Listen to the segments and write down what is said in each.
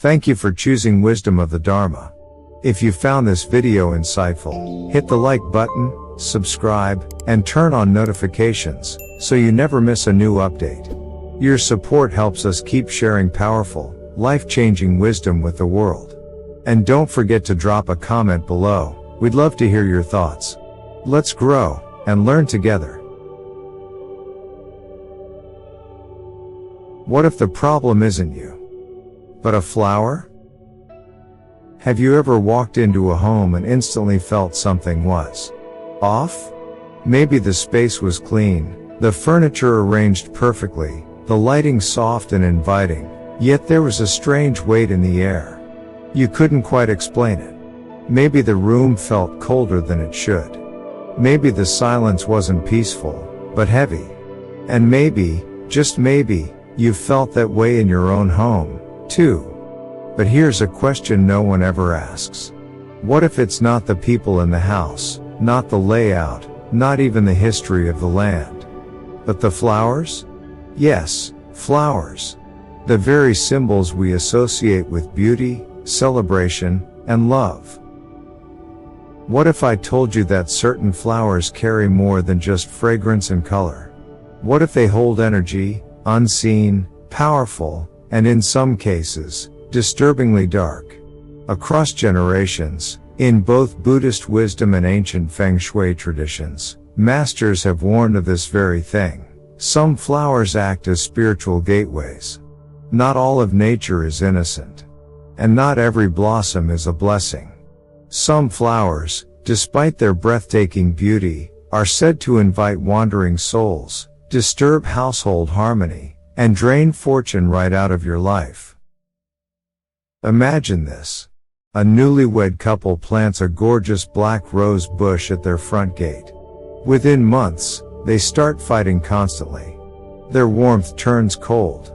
Thank you for choosing Wisdom of the Dharma. If you found this video insightful, hit the like button, subscribe, and turn on notifications, so you never miss a new update. Your support helps us keep sharing powerful, life-changing wisdom with the world. And don't forget to drop a comment below. We'd love to hear your thoughts. Let's grow and learn together. What if the problem isn't you, but a flower? Have you ever walked into a home and instantly felt something was off? Maybe the space was clean, the furniture arranged perfectly, the lighting soft and inviting, yet there was a strange weight in the air. You couldn't quite explain it. Maybe the room felt colder than it should. Maybe the silence wasn't peaceful, but heavy. And maybe, just maybe, you felt that way in your own home, too. But here's a question no one ever asks. What if it's not the people in the house, not the layout, not even the history of the land, but the flowers? Yes, flowers. The very symbols we associate with beauty, celebration, and love. What if I told you that certain flowers carry more than just fragrance and color? What if they hold energy, unseen, powerful, and in some cases, disturbingly dark? Across generations, in both Buddhist wisdom and ancient Feng Shui traditions, masters have warned of this very thing. Some flowers act as spiritual gateways. Not all of nature is innocent. And not every blossom is a blessing. Some flowers, despite their breathtaking beauty, are said to invite wandering souls, disturb household harmony, and drain fortune right out of your life. Imagine this. A newlywed couple plants a gorgeous black rose bush at their front gate. Within months, they start fighting constantly. Their warmth turns cold.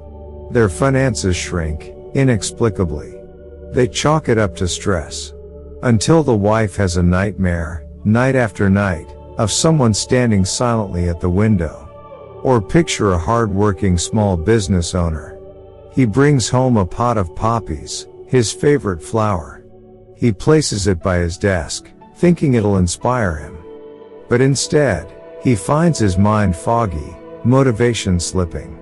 Their finances shrink, inexplicably. They chalk it up to stress. Until the wife has a nightmare, night after night, of someone standing silently at the window. Or picture a hard-working small business owner. He brings home a pot of poppies, his favorite flower. He places it by his desk, thinking it'll inspire him. But instead, he finds his mind foggy, motivation slipping.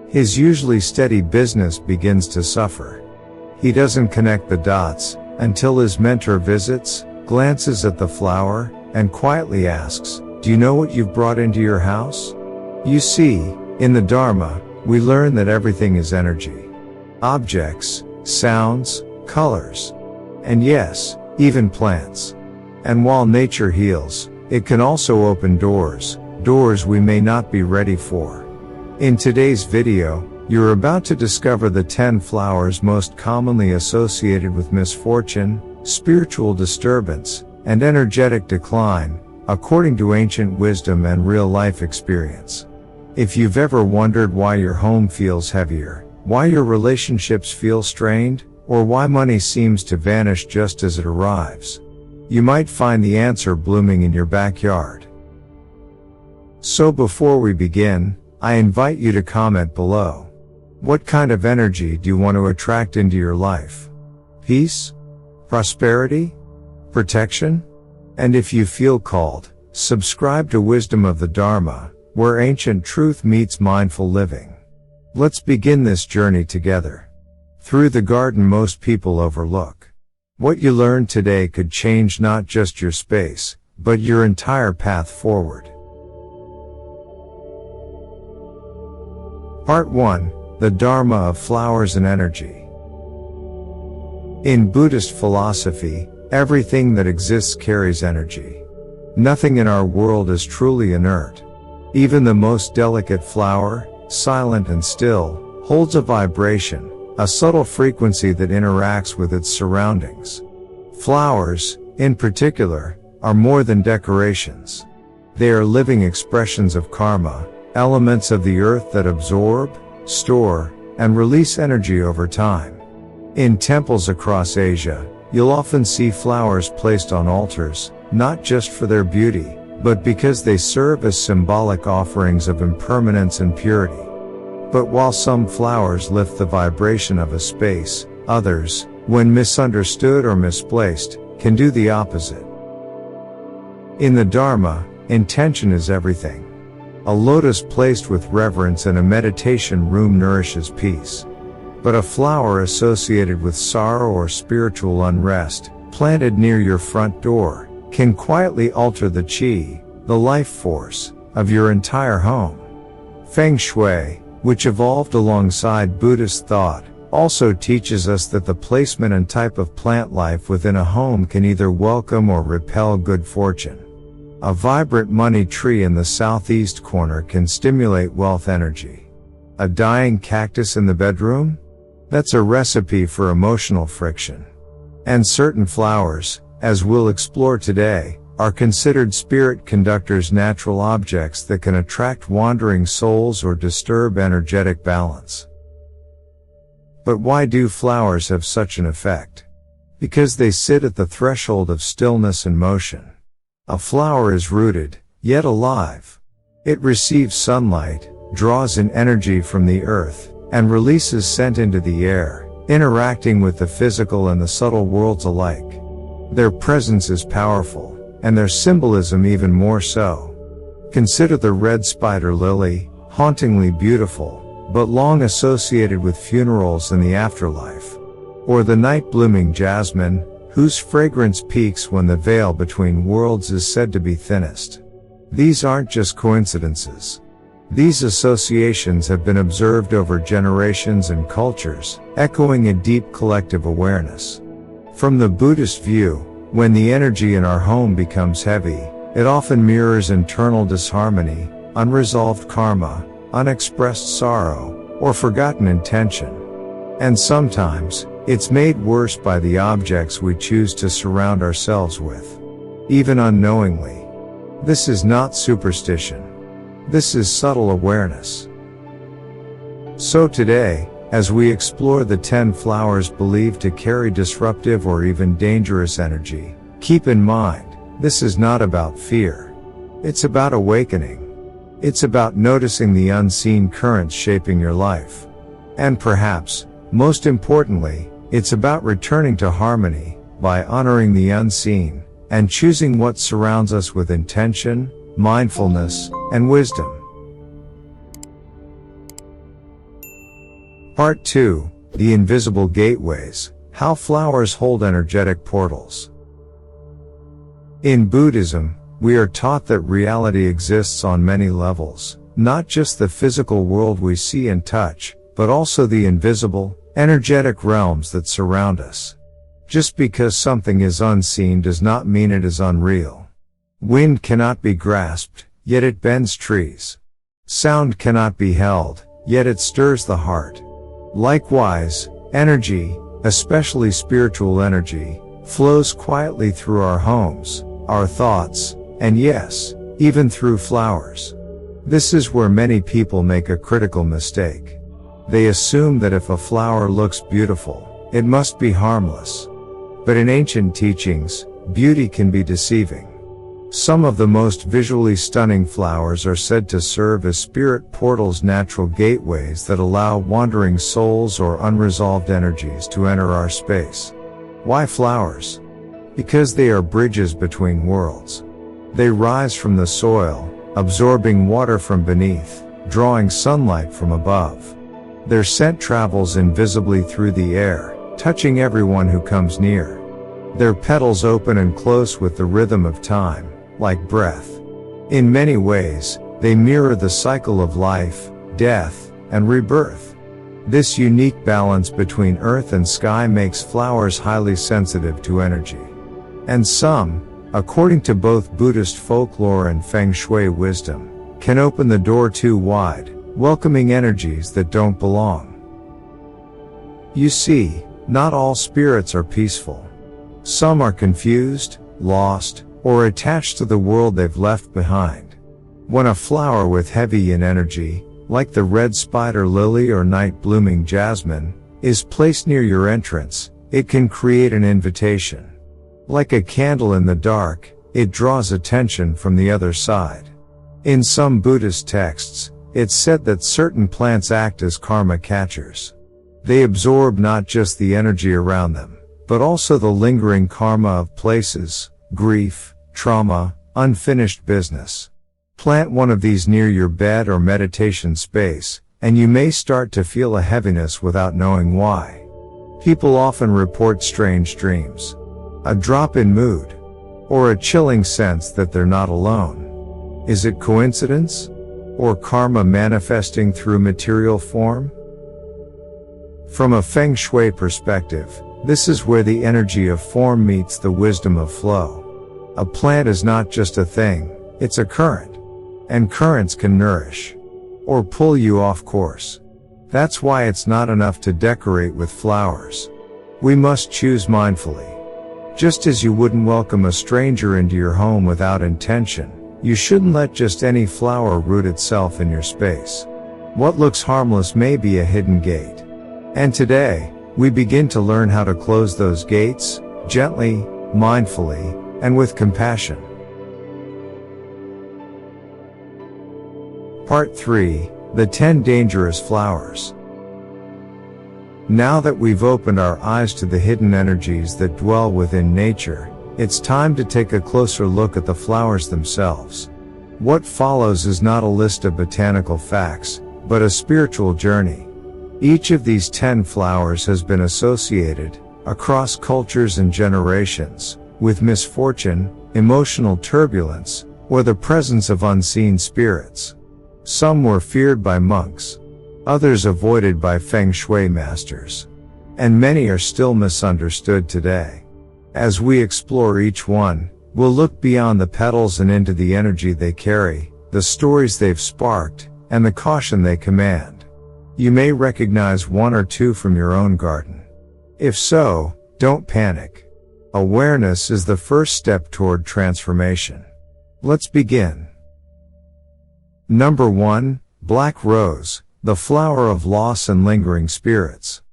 His usually steady business begins to suffer. He doesn't connect the dots until his mentor visits, glances at the flower, and quietly asks, "Do you know what you've brought into your house?" You see, in the Dharma, we learn that everything is energy. Objects, sounds, colors. And yes, even plants. And while nature heals, it can also open doors we may not be ready for. In today's video, you're about to discover the 10 flowers most commonly associated with misfortune, spiritual disturbance, and energetic decline, according to ancient wisdom and real-life experience. If you've ever wondered why your home feels heavier, why your relationships feel strained, or why money seems to vanish just as it arrives, you might find the answer blooming in your backyard. So before we begin, I invite you to comment below. What kind of energy do you want to attract into your life? Peace? Prosperity? Protection? And if you feel called, subscribe to Wisdom of the Dharma, where ancient truth meets mindful living. Let's begin this journey together. Through the garden most people overlook. What you learn today could change not just your space, but your entire path forward. Part 1. The Dharma of Flowers and Energy. In Buddhist philosophy, everything that exists carries energy. Nothing in our world is truly inert. Even the most delicate flower, silent and still, holds a vibration, a subtle frequency that interacts with its surroundings. Flowers, in particular, are more than decorations. They are living expressions of karma, elements of the earth that absorb, store, and release energy over time. In temples across Asia, you'll often see flowers placed on altars, not just for their beauty, but because they serve as symbolic offerings of impermanence and purity. But while some flowers lift the vibration of a space, Others, when misunderstood or misplaced, can do the opposite. In the Dharma, intention is everything. A lotus placed with reverence in a meditation room nourishes peace. But a flower associated with sorrow or spiritual unrest, planted near your front door, can quietly alter the qi, the life force, of your entire home. Feng Shui, which evolved alongside Buddhist thought, also teaches us that the placement and type of plant life within a home can either welcome or repel good fortune. A vibrant money tree in the southeast corner can stimulate wealth energy. A dying cactus in the bedroom? That's a recipe for emotional friction. And certain flowers, as we'll explore today, are considered spirit conductors, natural objects that can attract wandering souls or disturb energetic balance. But why do flowers have such an effect? Because they sit at the threshold of stillness and motion. A flower is rooted, yet alive. It receives sunlight, draws in energy from the earth, and releases scent into the air, interacting with the physical and the subtle worlds alike. Their presence is powerful, and their symbolism even more so. Consider the red spider lily, hauntingly beautiful, but long associated with funerals and the afterlife. Or the night-blooming jasmine, whose fragrance peaks when the veil between worlds is said to be thinnest. These aren't just coincidences. These associations have been observed over generations and cultures, echoing a deep collective awareness. From the Buddhist view, when the energy in our home becomes heavy, it often mirrors internal disharmony, unresolved karma, unexpressed sorrow, or forgotten intention. And sometimes, it's made worse by the objects we choose to surround ourselves with, even unknowingly. This is not superstition. This is subtle awareness. So today, as we explore the 10 flowers believed to carry disruptive or even dangerous energy, keep in mind, this is not about fear. It's about awakening. It's about noticing the unseen currents shaping your life. And perhaps, most importantly, it's about returning to harmony, by honoring the unseen, and choosing what surrounds us with intention, mindfulness, and wisdom. Part 2, The Invisible Gateways, How Flowers Hold Energetic Portals. In Buddhism, we are taught that reality exists on many levels, not just the physical world we see and touch, but also the invisible, energetic realms that surround us. Just because something is unseen does not mean it is unreal. Wind cannot be grasped, yet it bends trees. Sound cannot be held, yet it stirs the heart. Likewise, energy, especially spiritual energy, flows quietly through our homes, our thoughts, and yes, even through flowers. This is where many people make a critical mistake. They assume that if a flower looks beautiful, it must be harmless. But in ancient teachings, beauty can be deceiving. Some of the most visually stunning flowers are said to serve as spirit portals, natural gateways that allow wandering souls or unresolved energies to enter our space. Why flowers? Because they are bridges between worlds. They rise from the soil, absorbing water from beneath, drawing sunlight from above. Their scent travels invisibly through the air, touching everyone who comes near. Their petals open and close with the rhythm of time, like breath. In many ways, they mirror the cycle of life, death, and rebirth. This unique balance between earth and sky makes flowers highly sensitive to energy. And some, according to both Buddhist folklore and Feng Shui wisdom, can open the door too wide, welcoming energies that don't belong. You see, not all spirits are peaceful. Some are confused, lost, or attached to the world they've left behind. When a flower with heavy yin energy, like the red spider lily or night-blooming jasmine, is placed near your entrance, it can create an invitation. Like a candle in the dark, it draws attention from the other side. In some Buddhist texts, it's said that certain plants act as karma catchers. They absorb not just the energy around them, but also the lingering karma of places, grief, trauma, unfinished business. Plant one of these near your bed or meditation space, and you may start to feel a heaviness without knowing why. People often report strange dreams, a drop in mood, or a chilling sense that they're not alone. Is it coincidence? Or karma manifesting through material form? From a Feng Shui perspective, this is where the energy of form meets the wisdom of flow. A plant is not just a thing, it's a current. And currents can nourish or pull you off course. That's why it's not enough to decorate with flowers. We must choose mindfully. Just as you wouldn't welcome a stranger into your home without intention, you shouldn't let just any flower root itself in your space. What looks harmless may be a hidden gate. And today, we begin to learn how to close those gates, gently, mindfully, and with compassion. Part 3, The 10 Dangerous Flowers. Now that we've opened our eyes to the hidden energies that dwell within nature, it's time to take a closer look at the flowers themselves. What follows is not a list of botanical facts, but a spiritual journey. Each of these 10 flowers has been associated, across cultures and generations, with misfortune, emotional turbulence, or the presence of unseen spirits. Some were feared by monks, others avoided by Feng Shui masters, and many are still misunderstood today. As we explore each one, we'll look beyond the petals and into the energy they carry, the stories they've sparked, and the caution they command. You may recognize one or two from your own garden. If so, don't panic. Awareness is the first step toward transformation. Let's begin. Number 1, Black Rose, the flower of loss and lingering spirits.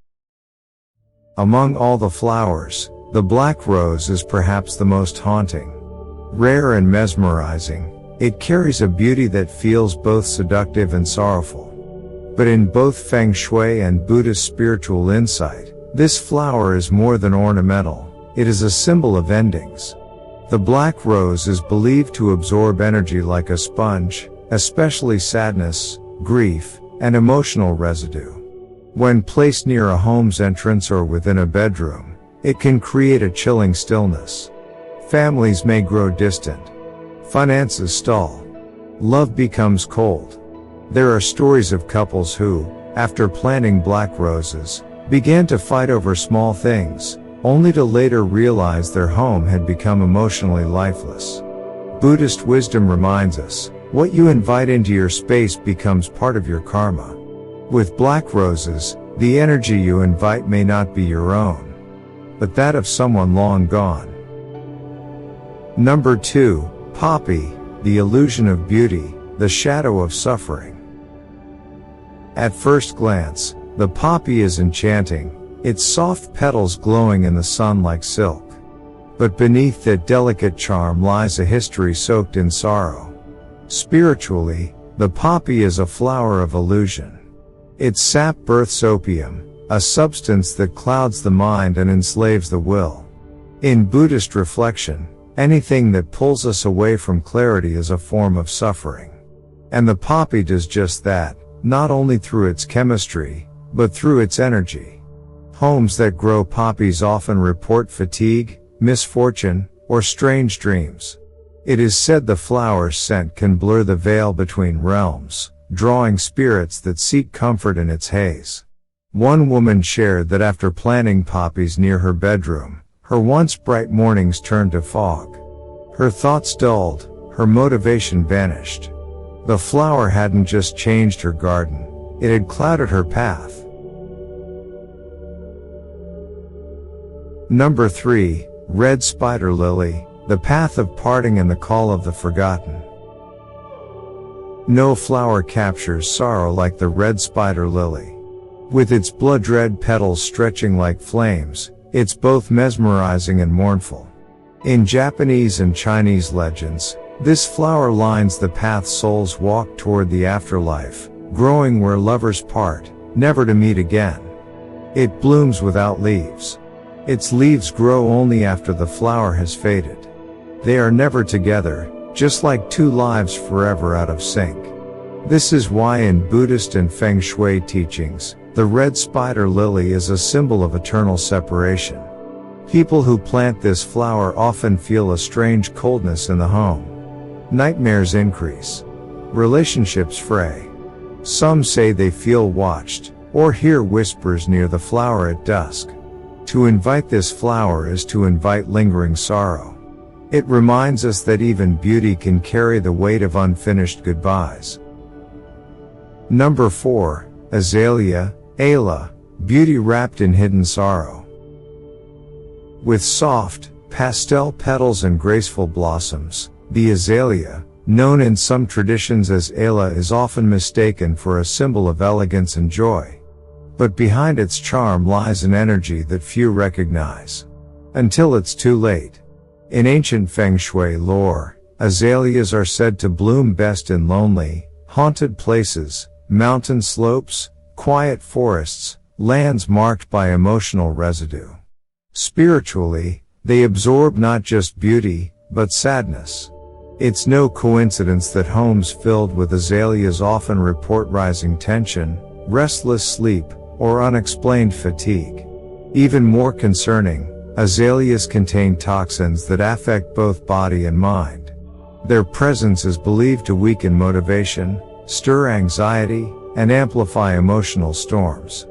Among all the flowers, the black rose is perhaps the most haunting. Rare and mesmerizing, it carries a beauty that feels both seductive and sorrowful. But in both Feng Shui and Buddhist spiritual insight, this flower is more than ornamental, it is a symbol of endings. The black rose is believed to absorb energy like a sponge, especially sadness, grief, and emotional residue. When placed near a home's entrance or within a bedroom, it can create a chilling stillness. Families may grow distant. Finances stall. Love becomes cold. There are stories of couples who, after planting black roses, began to fight over small things, only to later realize their home had become emotionally lifeless. Buddhist wisdom reminds us, what you invite into your space becomes part of your karma. With black roses, the energy you invite may not be your own, but that of someone long gone. Number 2, Poppy, the illusion of beauty, the shadow of suffering. At first glance, the poppy is enchanting, its soft petals glowing in the sun like silk. But beneath that delicate charm lies a history soaked in sorrow. Spiritually, the poppy is a flower of illusion. Its sap births opium, a substance that clouds the mind and enslaves the will. In Buddhist reflection, anything that pulls us away from clarity is a form of suffering. And the poppy does just that, not only through its chemistry, but through its energy. Homes that grow poppies often report fatigue, misfortune, or strange dreams. It is said the flower's scent can blur the veil between realms, drawing spirits that seek comfort in its haze. One woman shared that after planting poppies near her bedroom, her once bright mornings turned to fog. Her thoughts dulled, her motivation vanished. The flower hadn't just changed her garden, it had clouded her path. Number 3, Red Spider Lily, the path of parting and the call of the forgotten. No flower captures sorrow like the red spider lily. With its blood-red petals stretching like flames, it's both mesmerizing and mournful. In Japanese and Chinese legends, this flower lines the path souls walk toward the afterlife, growing where lovers part, never to meet again. It blooms without leaves. Its leaves grow only after the flower has faded. They are never together, just like two lives forever out of sync. This is why in Buddhist and Feng Shui teachings, the red spider lily is a symbol of eternal separation. People who plant this flower often feel a strange coldness in the home. Nightmares increase. Relationships fray. Some say they feel watched, or hear whispers near the flower at dusk. To invite this flower is to invite lingering sorrow. It reminds us that even beauty can carry the weight of unfinished goodbyes. Number 4, Azalea, Ayla, beauty wrapped in hidden sorrow. With soft, pastel petals and graceful blossoms, the azalea, known in some traditions as Ayla, is often mistaken for a symbol of elegance and joy. But behind its charm lies an energy that few recognize. Until it's too late. In ancient Feng Shui lore, azaleas are said to bloom best in lonely, haunted places, mountain slopes, quiet forests, lands marked by emotional residue. Spiritually, they absorb not just beauty, but sadness. It's no coincidence that homes filled with azaleas often report rising tension, restless sleep, or unexplained fatigue. Even more concerning, azaleas contain toxins that affect both body and mind. Their presence is believed to weaken motivation, stir anxiety, and amplify emotional storms.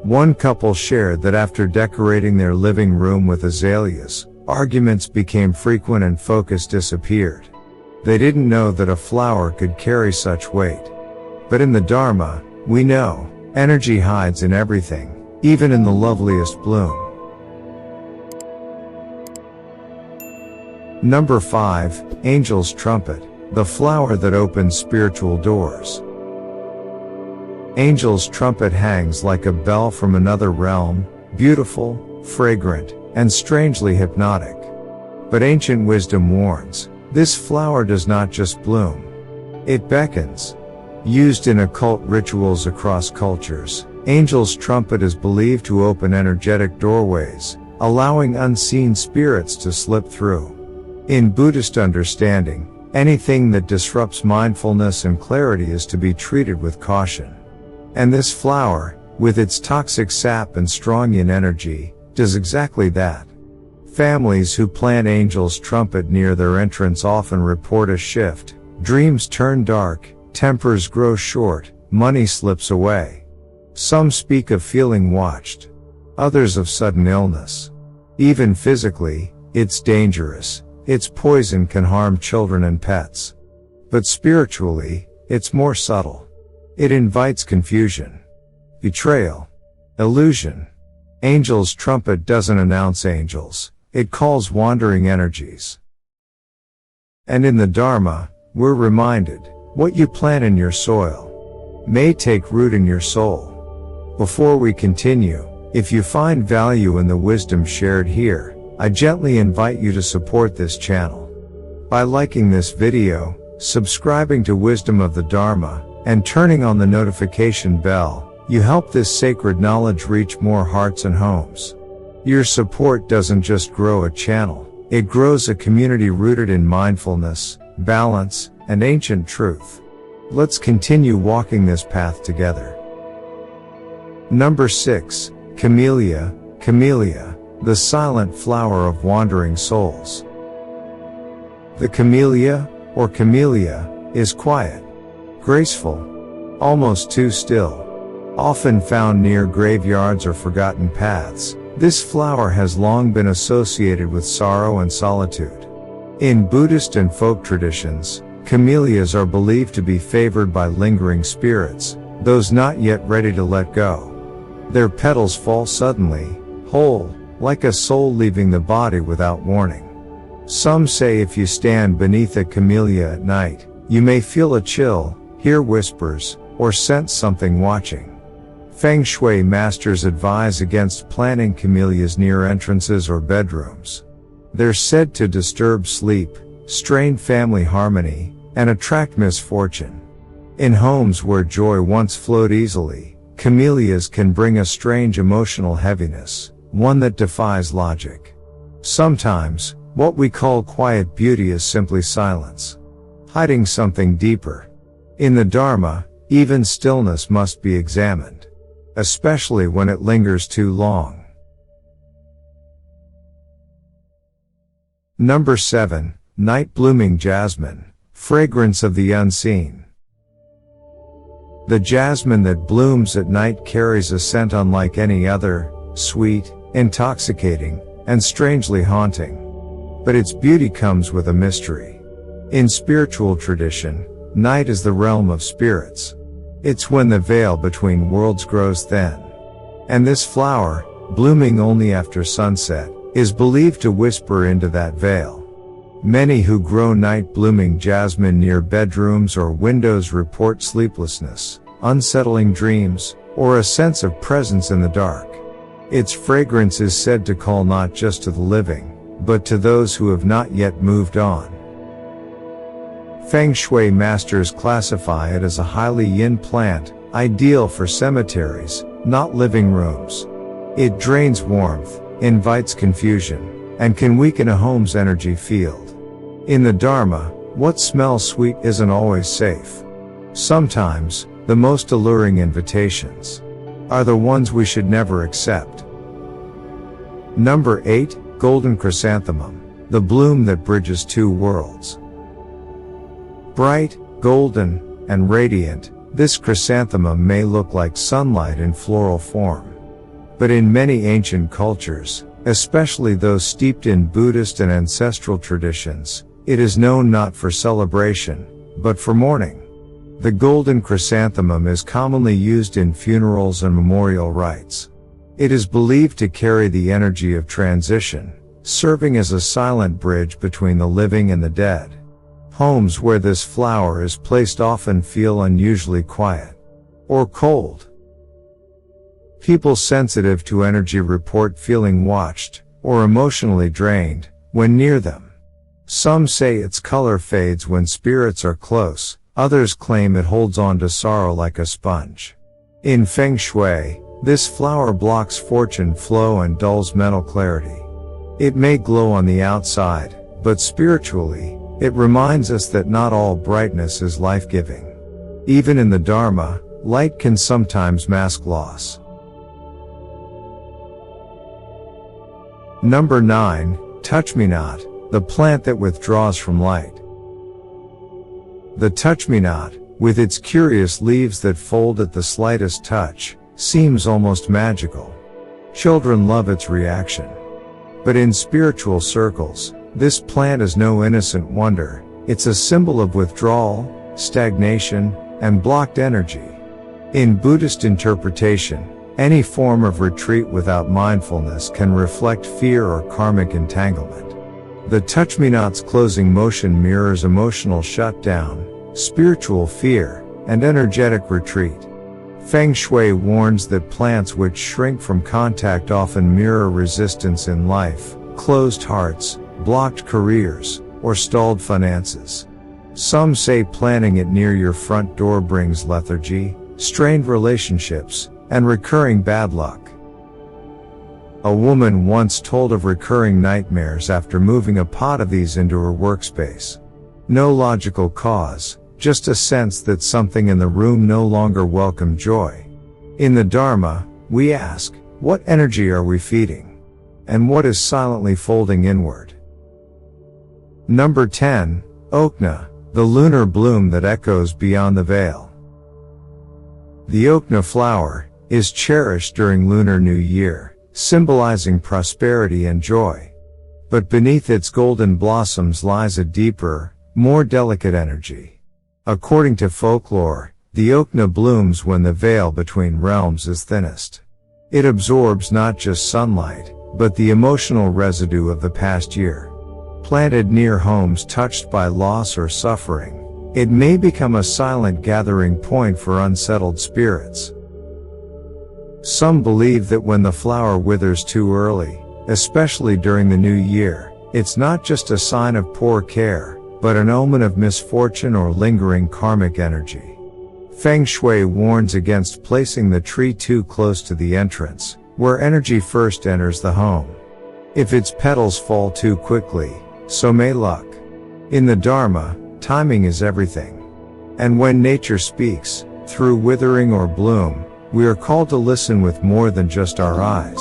One couple shared that after decorating their living room with azaleas, arguments became frequent and focus disappeared. They didn't know that a flower could carry such weight. But in the Dharma, we know, energy hides in everything, even in the loveliest bloom. Number 5, Angel's Trumpet, the flower that opens spiritual doors. Angel's trumpet hangs like a bell from another realm, beautiful, fragrant, and strangely hypnotic. But ancient wisdom warns, this flower does not just bloom. It beckons. Used in occult rituals across cultures, Angel's trumpet is believed to open energetic doorways, allowing unseen spirits to slip through. In Buddhist understanding, anything that disrupts mindfulness and clarity is to be treated with caution. And this flower, with its toxic sap and strong yin energy, does exactly that. Families who plant Angel's trumpet near their entrance often report a shift. Dreams turn dark, tempers grow short, money slips away. Some speak of feeling watched. Others of sudden illness. Even physically, it's dangerous. Its poison can harm children and pets. But spiritually, it's more subtle. It invites confusion, betrayal, illusion. Angel's trumpet doesn't announce angels, it calls wandering energies. And in the Dharma, we're reminded, what you plant in your soil may take root in your soul. Before we continue, if you find value in the wisdom shared here, I gently invite you to support this channel. By liking this video, subscribing to Wisdom of the Dharma, and turning on the notification bell, you help this sacred knowledge reach more hearts and homes. Your support doesn't just grow a channel, it grows a community rooted in mindfulness, balance, and ancient truth. Let's continue walking this path together. Number 6, Camellia, Camellia, the silent flower of wandering souls. The camellia, or camellia, is quiet, graceful, almost too still. Often found near graveyards or forgotten paths, this flower has long been associated with sorrow and solitude. In Buddhist and folk traditions, camellias are believed to be favored by lingering spirits, those not yet ready to let go. Their petals fall suddenly, whole, like a soul leaving the body without warning. Some say if you stand beneath a camellia at night, you may feel a chill, hear whispers, or sense something watching. Feng Shui masters advise against planting camellias near entrances or bedrooms. They're said to disturb sleep, strain family harmony, and attract misfortune. In homes where joy once flowed easily, camellias can bring a strange emotional heaviness, one that defies logic. Sometimes, what we call quiet beauty is simply silence, hiding something deeper. In the Dharma, even stillness must be examined, especially when it lingers too long. Number 7. Night blooming jasmine, fragrance of the unseen. The jasmine that blooms at night carries a scent unlike any other, sweet, intoxicating, and strangely haunting. But its beauty comes with a mystery. In spiritual tradition, night is the realm of spirits. It's when the veil between worlds grows thin. And this flower, blooming only after sunset, is believed to whisper into that veil. Many who grow night blooming jasmine near bedrooms or windows report sleeplessness, unsettling dreams, or a sense of presence in the dark. Its fragrance is said to call not just to the living, but to those who have not yet moved on. Feng Shui masters classify it as a highly yin plant, ideal for cemeteries, not living rooms. It drains warmth, invites confusion, and can weaken a home's energy field. In the Dharma, what smells sweet isn't always safe. Sometimes, the most alluring invitations are the ones we should never accept. Number 8. Golden chrysanthemum, the bloom that bridges two worlds. Bright, golden, and radiant, this chrysanthemum may look like sunlight in floral form. But in many ancient cultures, especially those steeped in Buddhist and ancestral traditions, it is known not for celebration, but for mourning. The golden chrysanthemum is commonly used in funerals and memorial rites. It is believed to carry the energy of transition, serving as a silent bridge between the living and the dead. Homes where this flower is placed often feel unusually quiet or cold. People sensitive to energy report feeling watched or emotionally drained when near them. Some say its color fades when spirits are close, others claim it holds on to sorrow like a sponge. In Feng Shui, this flower blocks fortune flow and dulls mental clarity. It may glow on the outside, but spiritually, it reminds us that not all brightness is life-giving. Even in the Dharma, light can sometimes mask loss. Number 9. Touch-me-not, the plant that withdraws from light. The touch-me-not, with its curious leaves that fold at the slightest touch, seems almost magical. Children love its reaction. But in spiritual circles, this plant is no innocent wonder. It's a symbol of withdrawal, stagnation, and blocked energy. In Buddhist interpretation, any form of retreat without mindfulness can reflect fear or karmic entanglement. The touch-me-not's closing motion mirrors emotional shutdown, spiritual fear, and energetic retreat. Feng Shui warns that plants which shrink from contact often mirror resistance in life, closed hearts, blocked careers, or stalled finances. Some say planting it near your front door brings lethargy, strained relationships, and recurring bad luck. A woman once told of recurring nightmares after moving a pot of these into her workspace. No logical cause, just a sense that something in the room no longer welcomed joy. In the Dharma, we ask, what energy are we feeding? And what is silently folding inward? Number 10. Okna, the lunar bloom that echoes beyond the veil. The okna flower is cherished during Lunar New Year, symbolizing prosperity and joy. But beneath its golden blossoms lies a deeper, more delicate energy. According to folklore, the okna blooms when the veil between realms is thinnest. It absorbs not just sunlight, but the emotional residue of the past year. Planted near homes touched by loss or suffering, it may become a silent gathering point for unsettled spirits. Some believe that when the flower withers too early, especially during the new year, it's not just a sign of poor care, but an omen of misfortune or lingering karmic energy. Feng Shui warns against placing the tree too close to the entrance, where energy first enters the home. If its petals fall too quickly, so may luck. In the Dharma, timing is everything. And when nature speaks, through withering or bloom, we are called to listen with more than just our eyes.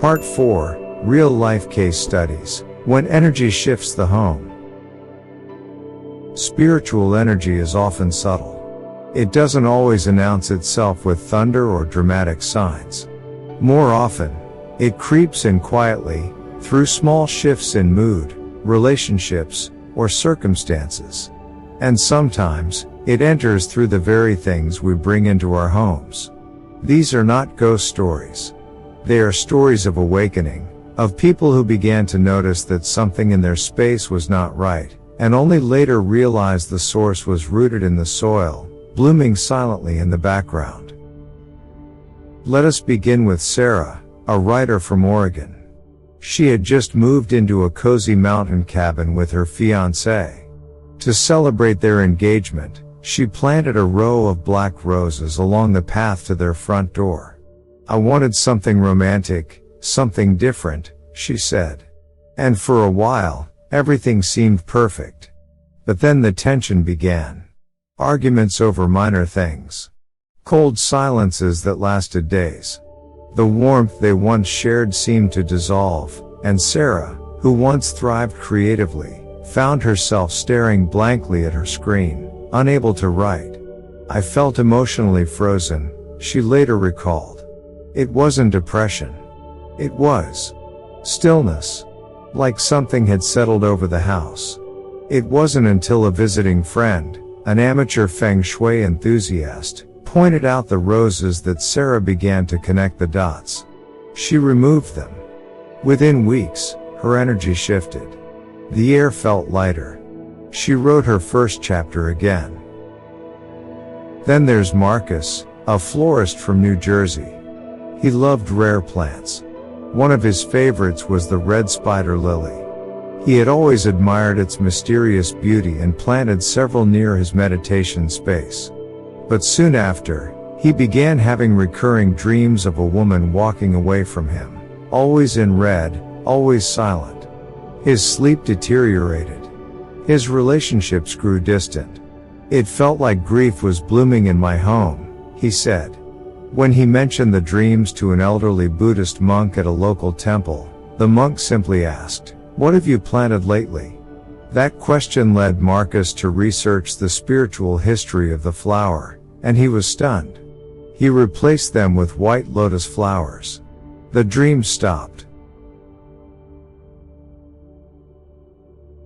Part 4, Real-Life Case Studies, When Energy Shifts the Home. Spiritual energy is often subtle. It doesn't always announce itself with thunder or dramatic signs. More often, it creeps in quietly, through small shifts in mood, relationships, or circumstances. And sometimes, it enters through the very things we bring into our homes. These are not ghost stories. They are stories of awakening, of people who began to notice that something in their space was not right, and only later realized the source was rooted in the soil, blooming silently in the background. Let us begin with Sarah, a writer from Oregon. She had just moved into a cozy mountain cabin with her fiancé. To celebrate their engagement, she planted a row of black roses along the path to their front door. "I wanted something romantic, something different," she said. And for a while, everything seemed perfect. But then the tension began. Arguments over minor things. Cold silences that lasted days. The warmth they once shared seemed to dissolve, and Sarah, who once thrived creatively, found herself staring blankly at her screen, unable to write. "I felt emotionally frozen," she later recalled. It wasn't depression. It was stillness. Like something had settled over the house. It wasn't until a visiting friend, an amateur Feng Shui enthusiast, pointed out the roses that Sarah began to connect the dots. She removed them. Within weeks, her energy shifted. The air felt lighter. She wrote her first chapter again. Then there's Marcus, a florist from New Jersey. He loved rare plants. One of his favorites was the red spider lily. He had always admired its mysterious beauty and planted several near his meditation space. But soon after, he began having recurring dreams of a woman walking away from him, always in red, always silent. His sleep deteriorated. His relationships grew distant. "It felt like grief was blooming in my home," he said. When he mentioned the dreams to an elderly Buddhist monk at a local temple, the monk simply asked, "What have you planted lately?" That question led Marcus to research the spiritual history of the flower, and he was stunned. He replaced them with white lotus flowers. The dream stopped.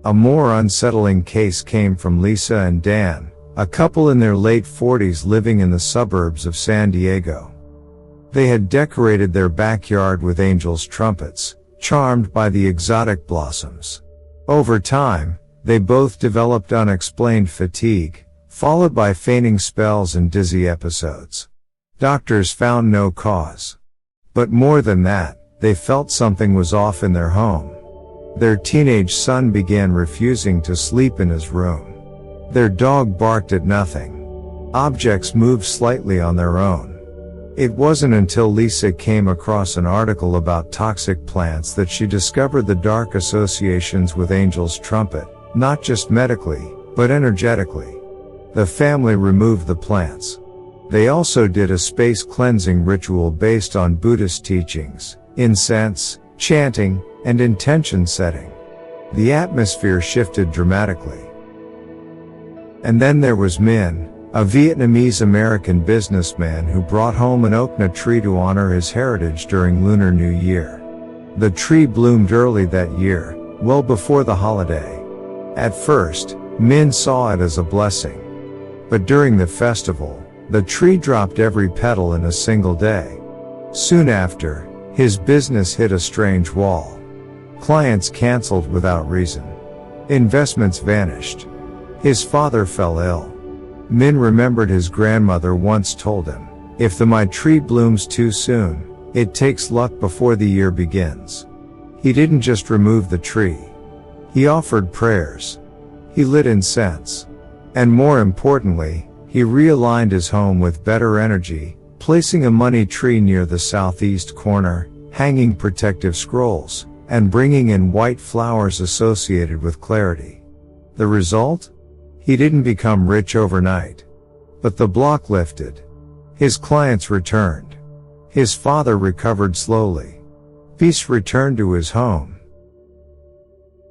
A more unsettling case came from Lisa and Dan, a couple in their late 40s living in the suburbs of San Diego. They had decorated their backyard with angels' trumpets, charmed by the exotic blossoms. Over time, they both developed unexplained fatigue, followed by fainting spells and dizzy episodes. Doctors found no cause. But more than that, they felt something was off in their home. Their teenage son began refusing to sleep in his room. Their dog barked at nothing. Objects moved slightly on their own. It wasn't until Lisa came across an article about toxic plants that she discovered the dark associations with Angel's Trumpet, not just medically, but energetically. The family removed the plants. They also did a space cleansing ritual based on Buddhist teachings, incense, chanting, and intention setting. The atmosphere shifted dramatically. And then there was Min, a Vietnamese-American businessman who brought home an oak tree to honor his heritage during Lunar New Year. The tree bloomed early that year, well before the holiday. At first, Min saw it as a blessing. But during the festival, the tree dropped every petal in a single day. Soon after, his business hit a strange wall. Clients canceled without reason. Investments vanished. His father fell ill. Min remembered his grandmother once told him, "If my tree blooms too soon, it takes luck before the year begins." He didn't just remove the tree. He offered prayers. He lit incense. And more importantly, he realigned his home with better energy, placing a money tree near the southeast corner, hanging protective scrolls, and bringing in white flowers associated with clarity. The result? He didn't become rich overnight. But the block lifted. His clients returned. His father recovered slowly. Peace returned to his home.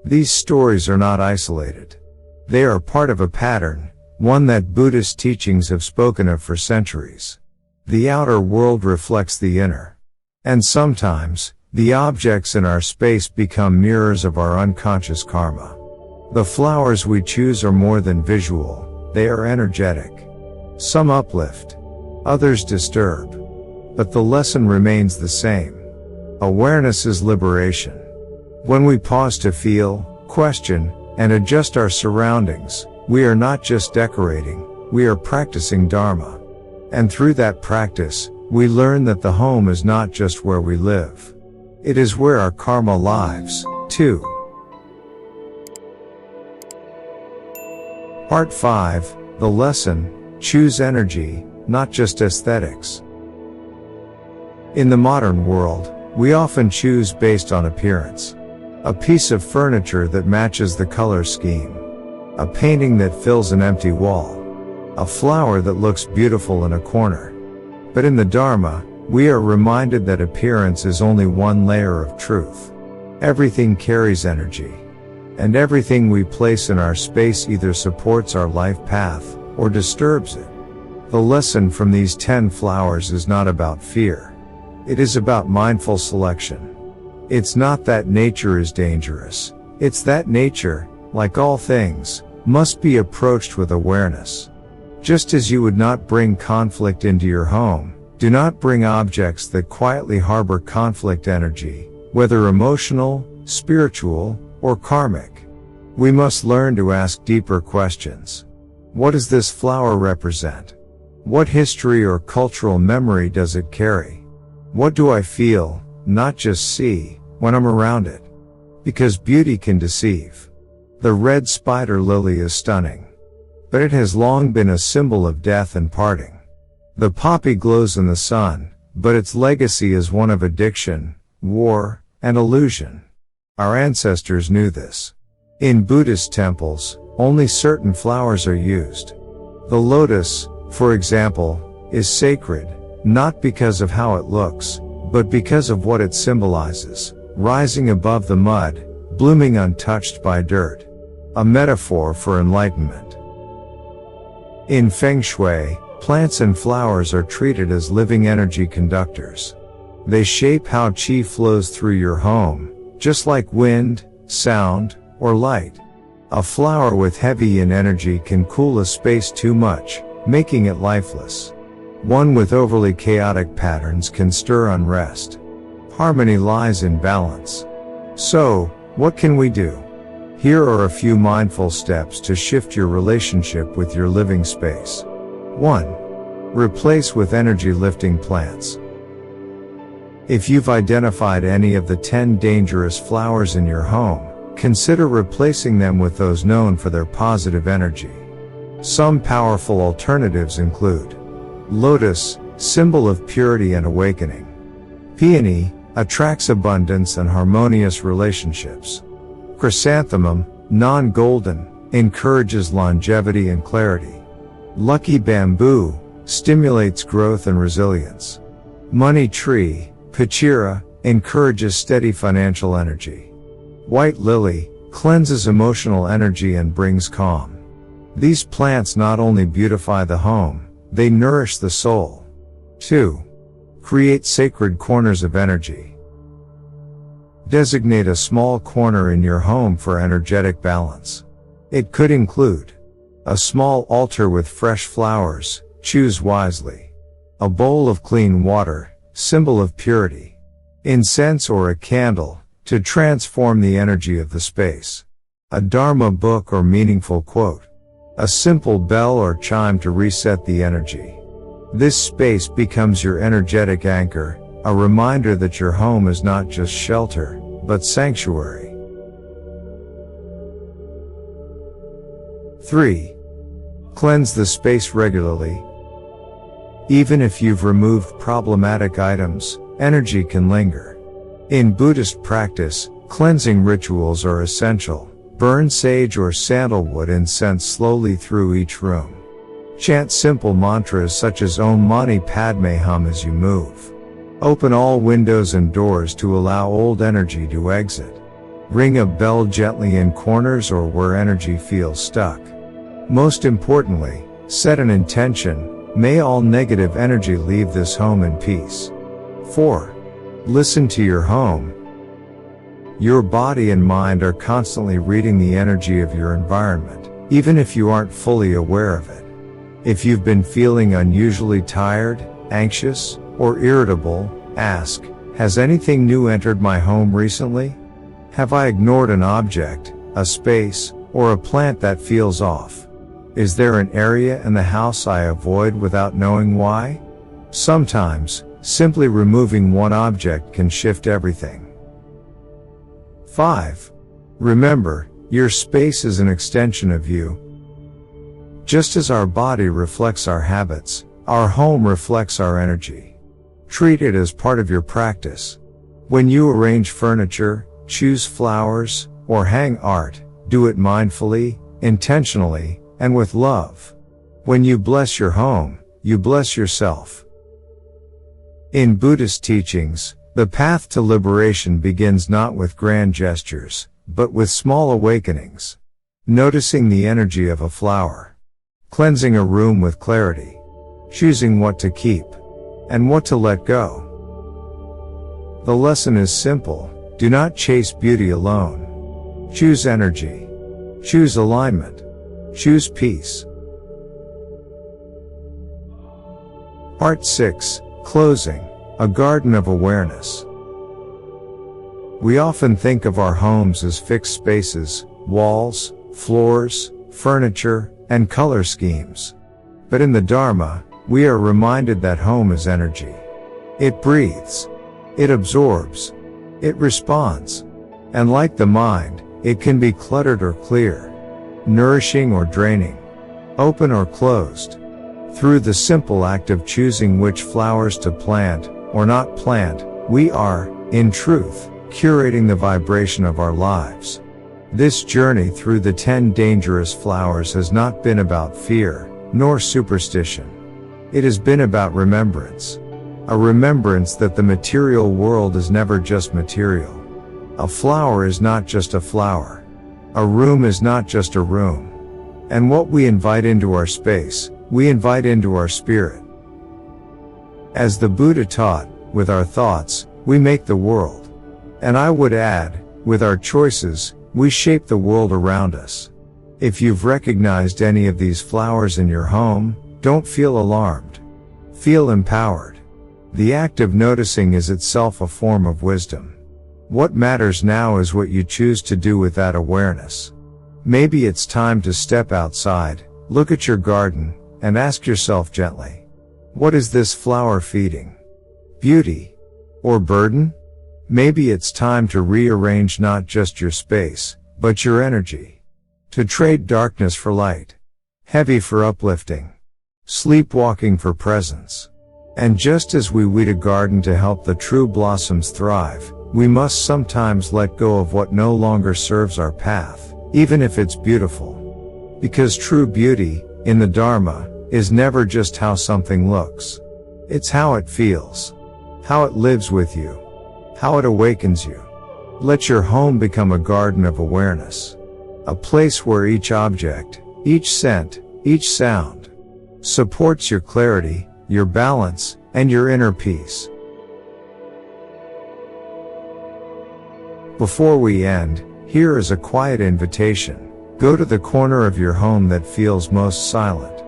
These stories are not isolated. They are part of a pattern, one that Buddhist teachings have spoken of for centuries. The outer world reflects the inner. And sometimes, the objects in our space become mirrors of our unconscious karma. The flowers we choose are more than visual, they are energetic. Some uplift, others disturb. But the lesson remains the same. Awareness is liberation. When we pause to feel, question, and adjust our surroundings, we are not just decorating, we are practicing Dharma. And through that practice, we learn that the home is not just where we live. It is where our karma lives, too. Part 5, The Lesson, Choose Energy, not just aesthetics. In the modern world, we often choose based on appearance. A piece of furniture that matches the color scheme. A painting that fills an empty wall. A flower that looks beautiful in a corner. But in the Dharma, we are reminded that appearance is only one layer of truth. Everything carries energy. And everything we place in our space either supports our life path, or disturbs it. The lesson from these 10 flowers is not about fear. It is about mindful selection. It's not that nature is dangerous. It's that nature, like all things, must be approached with awareness. Just as you would not bring conflict into your home, do not bring objects that quietly harbor conflict energy, whether emotional, spiritual, or karmic. We must learn to ask deeper questions. What does this flower represent? What history or cultural memory does it carry? What do I feel, not just see, when I'm around it? Because beauty can deceive. The red spider lily is stunning. But it has long been a symbol of death and parting. The poppy glows in the sun, but its legacy is one of addiction, war, and illusion. Our ancestors knew this. In Buddhist temples, only certain flowers are used. The lotus, for example, is sacred, not because of how it looks, but because of what it symbolizes, rising above the mud, blooming untouched by dirt. A metaphor for enlightenment. In Feng Shui, plants and flowers are treated as living energy conductors. They shape how qi flows through your home, just like wind, sound, or light. A flower with heavy yin energy can cool a space too much, making it lifeless. One with overly chaotic patterns can stir unrest. Harmony lies in balance. So, what can we do? Here are a few mindful steps to shift your relationship with your living space. 1. Replace with energy-lifting plants. If you've identified any of the 10 dangerous flowers in your home, consider replacing them with those known for their positive energy. Some powerful alternatives include lotus, symbol of purity and awakening. Peony attracts abundance and harmonious relationships. Chrysanthemum, non-golden, encourages longevity and clarity. Lucky bamboo stimulates growth and resilience. Money tree, Pachira, encourages steady financial energy. White lily cleanses emotional energy and brings calm. These plants not only beautify the home, they nourish the soul. 2. Create sacred corners of energy. Designate a small corner in your home for energetic balance. It could include a small altar with fresh flowers, choose wisely. A bowl of clean water, symbol of purity. Incense or a candle, to transform the energy of the space. A Dharma book or meaningful quote. A simple bell or chime to reset the energy. This space becomes your energetic anchor, a reminder that your home is not just shelter, but sanctuary. 3. Cleanse the space regularly. Even if you've removed problematic items, energy can linger. In Buddhist practice, cleansing rituals are essential. Burn sage or sandalwood incense slowly through each room. Chant simple mantras such as Om Mani Padme Hum as you move. Open all windows and doors to allow old energy to exit. Ring a bell gently in corners or where energy feels stuck. Most importantly, set an intention: may all negative energy leave this home in peace. 4. Listen to your home. Your body and mind are constantly reading the energy of your environment, even if you aren't fully aware of it. If you've been feeling unusually tired, anxious, or irritable, ask, has anything new entered my home recently? Have I ignored an object, a space, or a plant that feels off? Is there an area in the house I avoid without knowing why? Sometimes, simply removing one object can shift everything. 5. Remember, your space is an extension of you. Just as our body reflects our habits, our home reflects our energy. Treat it as part of your practice. When you arrange furniture, choose flowers, or hang art, do it mindfully, intentionally, and with love. When you bless your home, you bless yourself. In Buddhist teachings, the path to liberation begins not with grand gestures, but with small awakenings. Noticing the energy of a flower. Cleansing a room with clarity. Choosing what to keep and what to let go. The lesson is simple: do not chase beauty alone. Choose energy. Choose alignment. Choose peace. Part 6. Closing. A garden of awareness. We often think of our homes as fixed spaces, walls, floors, furniture, and color schemes. But in the Dharma, we are reminded that home is energy. It breathes. It absorbs. It responds. And like the mind, it can be cluttered or clear, nourishing or draining, open or closed. Through the simple act of choosing which flowers to plant or not plant, we are, in truth, curating the vibration of our lives. This journey through the 10 dangerous flowers has not been about fear, nor superstition. It has been about remembrance. A remembrance that the material world is never just material. A flower is not just a flower. A room is not just a room. And what we invite into our space, we invite into our spirit. As the Buddha taught, with our thoughts, we make the world. And I would add, with our choices, we shape the world around us. If you've recognized any of these flowers in your home, don't feel alarmed. Feel empowered. The act of noticing is itself a form of wisdom. What matters now is what you choose to do with that awareness. Maybe it's time to step outside, look at your garden, and ask yourself gently, what is this flower feeding? Beauty? Or burden? Maybe it's time to rearrange not just your space, but your energy. To trade darkness for light. Heavy for uplifting. Sleepwalking for presence. And just as we weed a garden to help the true blossoms thrive, we must sometimes let go of what no longer serves our path, even if it's beautiful. Because true beauty, in the Dharma, is never just how something looks. It's how it feels. How it lives with you. How it awakens you. Let your home become a garden of awareness. A place where each object, each scent, each sound, supports your clarity, your balance, and your inner peace. Before we end, here is a quiet invitation. Go to the corner of your home that feels most silent.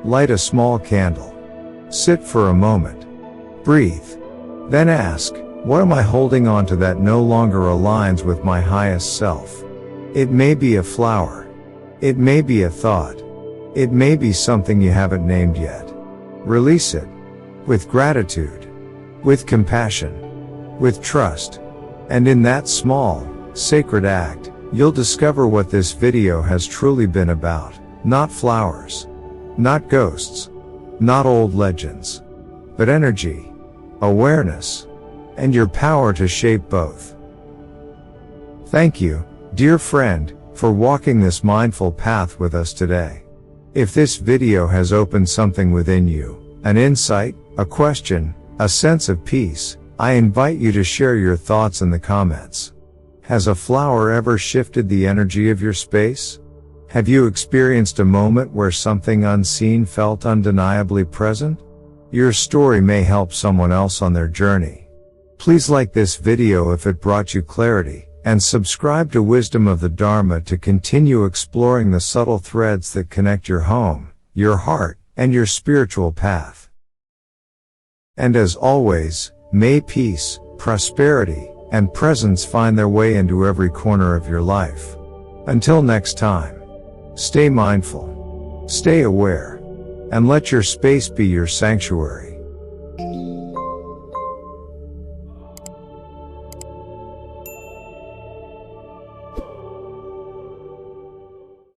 Light a small candle. Sit for a moment. Breathe. Then ask, what am I holding on to that no longer aligns with my highest self? It may be a flower. It may be a thought. It may be something you haven't named yet. Release it. With gratitude. With compassion. With trust. And in that small, sacred act, you'll discover what this video has truly been about. Not flowers. Not ghosts. Not old legends. But energy, awareness, and your power to shape both. Thank you, dear friend, for walking this mindful path with us today. If this video has opened something within you, an insight, a question, a sense of peace, I invite you to share your thoughts in the comments. Has a flower ever shifted the energy of your space? Have you experienced a moment where something unseen felt undeniably present? Your story may help someone else on their journey. Please like this video if it brought you clarity, and subscribe to Wisdom of the Dharma to continue exploring the subtle threads that connect your home, your heart, and your spiritual path. And as always, may peace, prosperity, and presence find their way into every corner of your life. Until next time, stay mindful, stay aware, and let your space be your sanctuary.